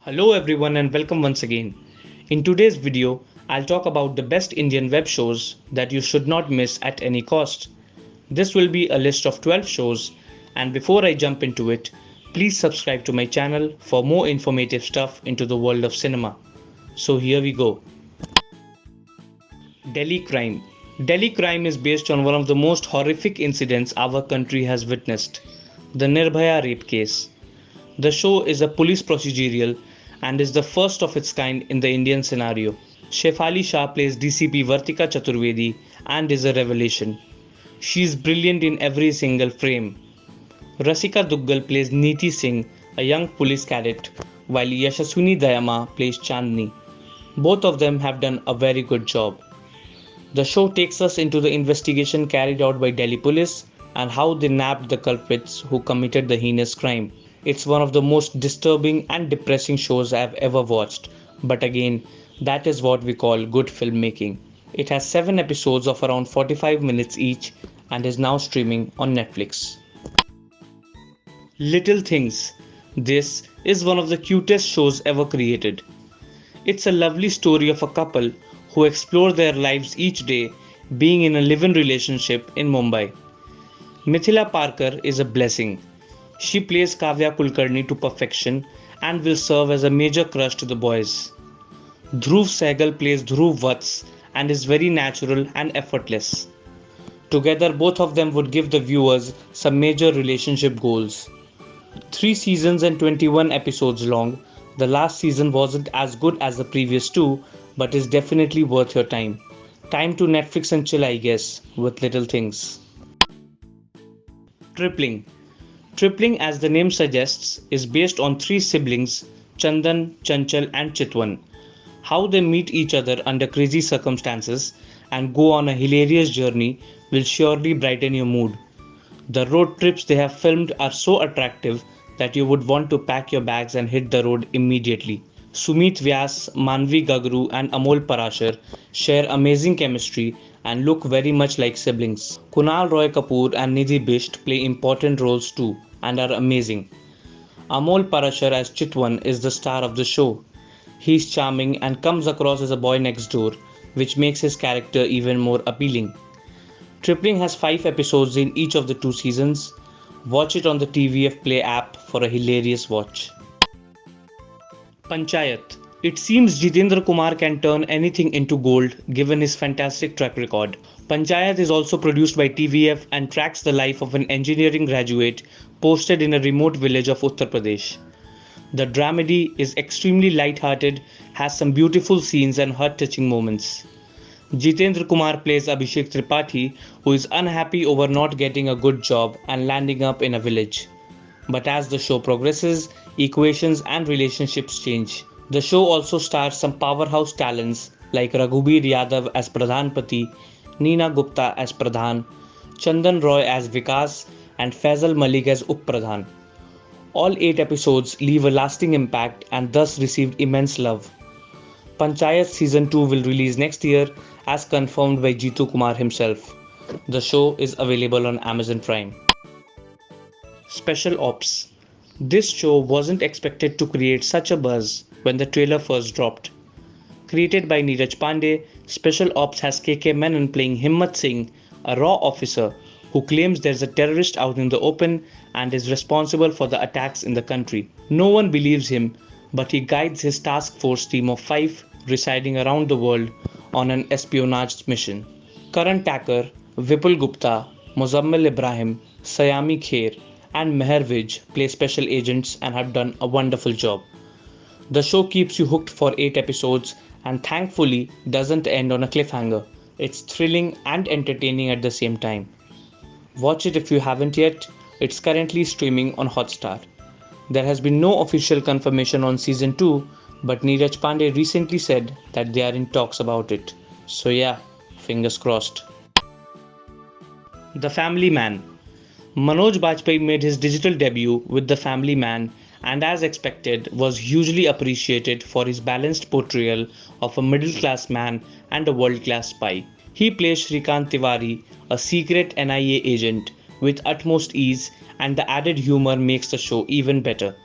Hello everyone and welcome once again. In today's video, I'll talk about the best Indian web shows that you should not miss at any cost. This will be a list of 12 shows, and before I jump into it, please subscribe to my channel for more informative stuff into the world of cinema. So here we go. Delhi Crime. Delhi Crime is based on one of the most horrific incidents our country has witnessed, the Nirbhaya rape case. The show is a police procedural and is the first of its kind in the Indian scenario. Shefali Shah plays DCP Vartika Chaturvedi and is a revelation. She is brilliant in every single frame. Rasika Duggal plays Neeti Singh, a young police cadet, while Yashaswini Dayama plays Chandni. Both of them have done a very good job. The show takes us into the investigation carried out by Delhi police and how they nabbed the culprits who committed the heinous crime. It's one of the most disturbing and depressing shows I've ever watched, but again, that is what we call good filmmaking. It has 7 episodes of around 45 minutes each and is now streaming on Netflix. Little Things. This is one of the cutest shows ever created. It's a lovely story of a couple who explore their lives each day being in a live-in relationship in Mumbai. Mithila Parker is a blessing. She plays Kavya Kulkarni to perfection and will serve as a major crush to the boys. Dhruv Sehgal plays Dhruv Vats and is very natural and effortless. Together, both of them would give the viewers some major relationship goals. 3 seasons and 21 episodes long, the last season wasn't as good as the previous two, but is definitely worth your time. Time to Netflix and chill, I guess, with Little Things. Tripling. Tripling, as the name suggests, is based on 3 siblings, Chandan, Chanchal and Chitwan. How they meet each other under crazy circumstances and go on a hilarious journey will surely brighten your mood. The road trips they have filmed are so attractive that you would want to pack your bags and hit the road immediately. Sumit Vyas, Manvi Gagru and Amol Parashar share amazing chemistry and look very much like siblings. Kunal Roy Kapoor and Nidhi Bisht play important roles too and are amazing. Amol Parashar as Chitwan is the star of the show. He's charming and comes across as a boy next door, which makes his character even more appealing. Tripling has 5 episodes in each of the 2 seasons. Watch it on the TVF Play app for a hilarious watch. Panchayat. It seems Jitendra Kumar can turn anything into gold given his fantastic track record. Panchayat is also produced by TVF and tracks the life of an engineering graduate posted in a remote village of Uttar Pradesh. The dramedy is extremely light-hearted, has some beautiful scenes and heart-touching moments. Jitendra Kumar plays Abhishek Tripathi, who is unhappy over not getting a good job and landing up in a village. But as the show progresses, equations and relationships change. The show also stars some powerhouse talents like Raghubir Yadav as Pradhan Pati, Neena Gupta as Pradhan, Chandan Roy as Vikas, and Faisal Malik as Up Pradhan. All 8 episodes leave a lasting impact and thus received immense love. Panchayat Season 2 will release next year as confirmed by Jeetu Kumar himself. The show is available on Amazon Prime. Special Ops. This show wasn't expected to create such a buzz when the trailer first dropped. Created by Neeraj Pandey, Special Ops has KK Menon playing Himmat Singh, a raw officer who claims there's a terrorist out in the open and is responsible for the attacks in the country. No one believes him, but he guides his task force team of 5 residing around the world on an espionage mission. Karan Tacker, Vipul Gupta, Muzammil Ibrahim, Sayami Kher, and Meher Vij play special agents and have done a wonderful job. The show keeps you hooked for 8 episodes and thankfully doesn't end on a cliffhanger. It's thrilling and entertaining at the same time. Watch it if you haven't yet. It's currently streaming on Hotstar. There has been no official confirmation on season 2, but Neeraj Pandey recently said that they are in talks about it. So yeah, fingers crossed. The Family Man. Manoj Bajpayee made his digital debut with The Family Man and as expected was hugely appreciated for his balanced portrayal of a middle-class man and a world-class spy. He plays Shrikant Tiwari, a secret NIA agent, with utmost ease and the added humor makes the show even better.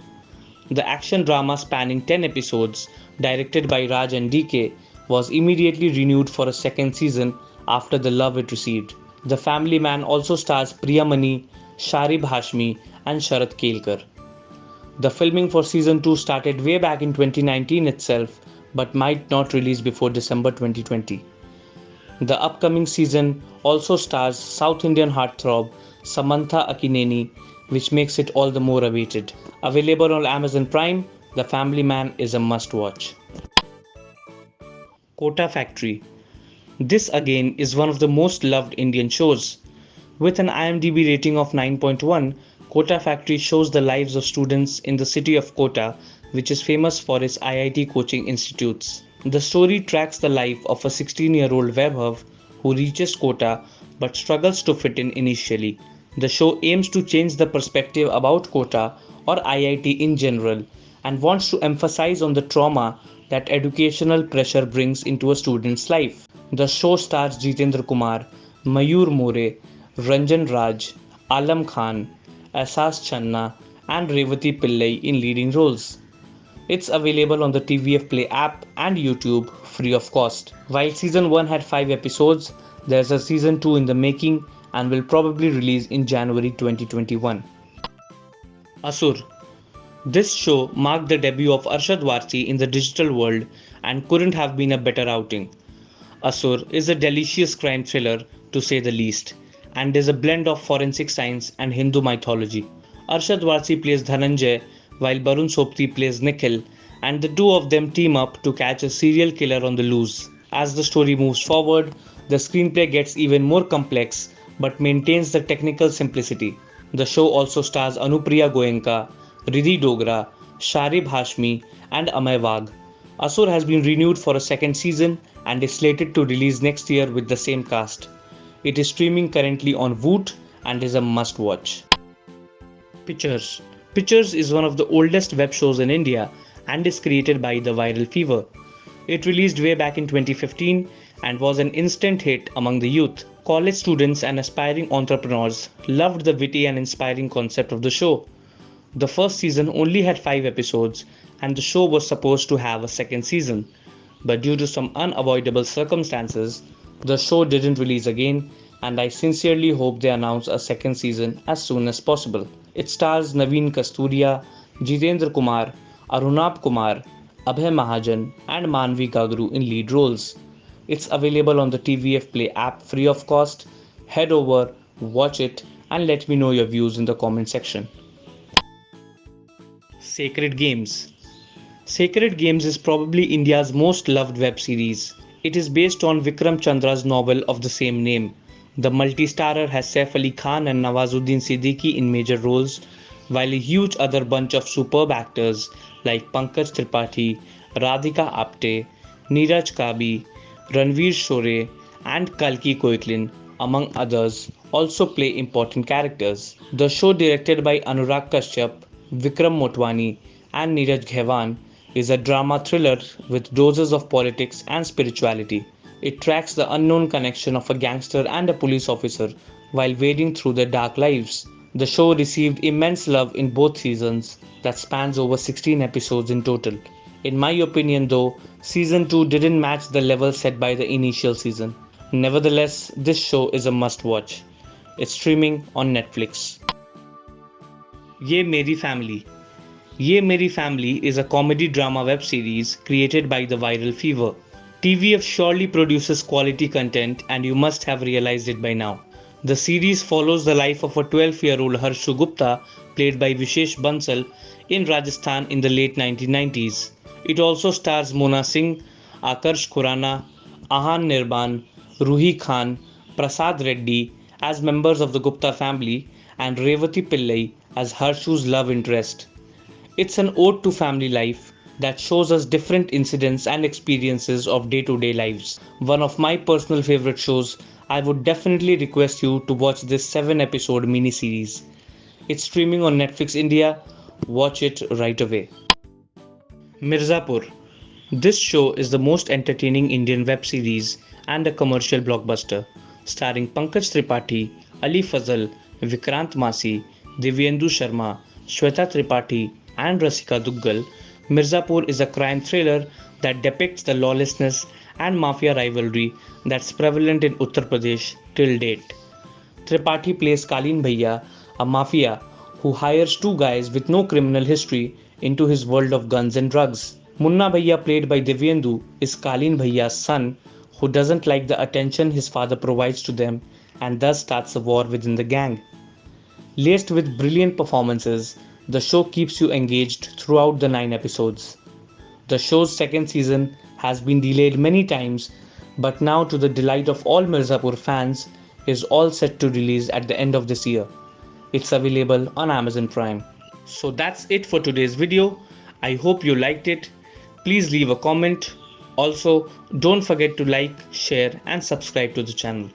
The action drama spanning 10 episodes, directed by Raj and DK, was immediately renewed for a second season after the love it received. The Family Man also stars Priyamani, Sharib Hashmi, and Sharat Kelkar. The filming for season 2 started way back in 2019 itself, but might not release before December 2020. The upcoming season also stars South Indian heartthrob Samantha Akineni, which makes it all the more awaited. Available on Amazon Prime, The Family Man is a must watch. Kota Factory. This again is one of the most loved Indian shows. With an IMDb rating of 9.1, Kota Factory shows the lives of students in the city of Kota, which is famous for its IIT coaching institutes. The story tracks the life of a 16-year-old Vaibhav who reaches Kota but struggles to fit in initially. The show aims to change the perspective about Kota or IIT in general and wants to emphasize on the trauma that educational pressure brings into a student's life. The show stars Jitendra Kumar, Mayur More, Ranjan Raj, Alam Khan, Asas Channa, and Revati Pillai in leading roles. It's available on the TVF Play app and YouTube free of cost. While season 1 had 5 episodes, there's a season 2 in the making and will probably release in January 2021. Asur. This show marked the debut of Arshad Varsi in the digital world and couldn't have been a better outing. Asur is a delicious crime thriller to say the least, and is a blend of forensic science and Hindu mythology. Arshad Varsi plays Dhananjay while Barun Sobti plays Nikhil, and the two of them team up to catch a serial killer on the loose. As the story moves forward, the screenplay gets even more complex but maintains the technical simplicity. The show also stars Anupriya Goenka, Riddhi Dogra, Sharib Hashmi, and Amay Wagh. Asur has been renewed for a second season and is slated to release next year with the same cast. It is streaming currently on Voot and is a must watch. Pictures. Pictures is one of the oldest web shows in India and is created by The Viral Fever. It released way back in 2015 and was an instant hit among the youth. College students and aspiring entrepreneurs loved the witty and inspiring concept of the show. The first season only had 5 episodes and the show was supposed to have a second season, but due to some unavoidable circumstances, the show didn't release again, and I sincerely hope they announce a second season as soon as possible. It stars Naveen Kasturia, Jitendra Kumar, Arunab Kumar, Abhay Mahajan, and Manvi Gagru in lead roles. It's available on the TVF Play app free of cost. Head over, watch it, and let me know your views in the comment section. Sacred Games. Sacred Games is probably India's most loved web series. It is based on Vikram Chandra's novel of the same name. The multi-starrer has Saif Ali Khan and Nawazuddin Siddiqui in major roles, while a huge other bunch of superb actors like Pankaj Tripathi, Radhika Apte, Neeraj Kabi, Ranveer Shore, and Kalki Koechlin, among others, also play important characters. The show, directed by Anurag Kashyap, Vikram Motwani, and Neeraj Ghaiwan, is a drama thriller with doses of politics and spirituality. It tracks the unknown connection of a gangster and a police officer while wading through their dark lives. The show received immense love in both seasons that spans over 16 episodes in total. In my opinion though, season 2 didn't match the level set by the initial season. Nevertheless, this show is a must watch. It's streaming on Netflix. Ye Meri Family. Ye Meri Family is a comedy drama web series created by The Viral Fever. TVF surely produces quality content and you must have realized it by now. The series follows the life of a 12-year-old Harshu Gupta, played by Vishesh Bansal, in Rajasthan in the late 1990s. It also stars Mona Singh, Akarsh Khurana, Ahan Nirban, Ruhi Khan, Prasad Reddy as members of the Gupta family and Revati Pillai as Harshu's love interest. It's an ode to family life that shows us different incidents and experiences of day-to-day lives. One of my personal favorite shows. I would definitely request you to watch this 7-episode mini-series. It's streaming on Netflix India. Watch it right away. Mirzapur. This show is the most entertaining Indian web series and a commercial blockbuster, starring Pankaj Tripathi, Ali Fazal, Vikrant Masi, Divyendu Sharma, Shweta Tripathi, and Rasika Duggal, Mirzapur is a crime thriller that depicts the lawlessness and mafia rivalry that's prevalent in Uttar Pradesh till date. Tripathi plays Kalin Bhaiya, a mafia who hires two guys with no criminal history into his world of guns and drugs. Munna Bhaiya, played by Divyendu, is Kalin Bhaiya's son who doesn't like the attention his father provides to them and thus starts a war within the gang. Laced with brilliant performances, the show keeps you engaged throughout the 9 episodes. The show's second season has been delayed many times, but now, to the delight of all Mirzapur fans, is all set to release at the end of this year. It's available on Amazon Prime. So that's it for today's video. I hope you liked it. Please leave a comment. Also, don't forget to like, share and subscribe to the channel.